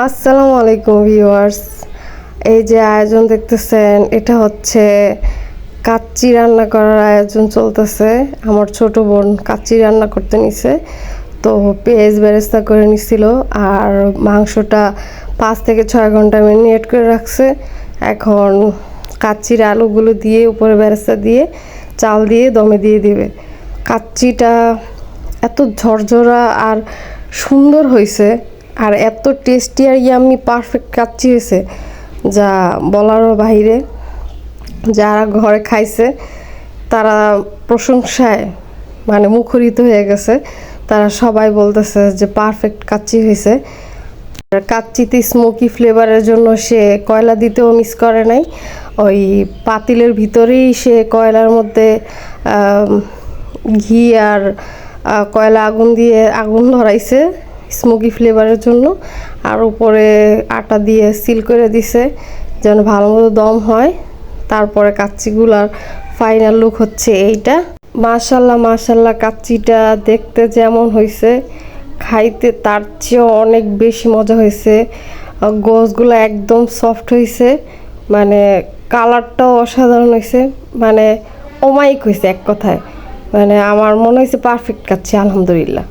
আসসালামু আলাইকুম ভিউয়ার্স। এই যে আয়োজন দেখতেছেন, এটা হচ্ছে কাচ্চি রান্না করার আয়োজন চলতেছে। আমার ছোট বোন কাচ্চি রান্না করতে নিছে, তো পেঁয়াজ বেরেস্তা করে নিছিল আর মাংসটা 5 থেকে 6 ঘন্টা ম্যারিনেট করে রাখছে। এখন কাচ্চির আলুগুলো দিয়ে উপরে বেরেস্তা দিয়ে চাল দিয়ে দমে দিয়ে দিবে। কাচ্চিটা এত ঝরঝরা আর সুন্দর হয়েছে, আর এত টেস্টি আর ইয়াম্মি পারফেক্ট কাচ্চি হয়েছে যা বলারও বাইরে। যারা ঘরে খাইছে তারা প্রশংসায় মুখরিত হয়ে গেছে। তারা সবাই বলতেছে যে পারফেক্ট কাচ্চি হয়েছে। কাচ্চিতে স্মোকি ফ্লেভারের জন্য সে কয়লা দিতেও মিস করে নাই। ওই পাতিলের ভিতরেই সে কয়লার মধ্যে ঘি আর কয়লা আগুন দিয়ে আগুন ধরাইছে স্মোকি ফ্লেভারের জন্য, আর উপরে আটা দিয়ে সিল করে দিছে যেন ভালো মতো দম হয়। তারপরে কাচ্চিগুলার ফাইনাল লুক হচ্ছে এইটা। মাশাল্লাহ মাশাল্লাহ, কাচ্চিটা দেখতে যেমন হয়েছে খাইতে তার চেয়েও অনেক বেশি মজা হয়েছে। গোশগুলো একদম সফট হয়েছে, কালারটাও অসাধারণ হয়েছে, অমায়িক হয়েছে এক কথায়। আমার মনে হয়েছে পারফেক্ট কাচ্চি, আলহামদুলিল্লাহ।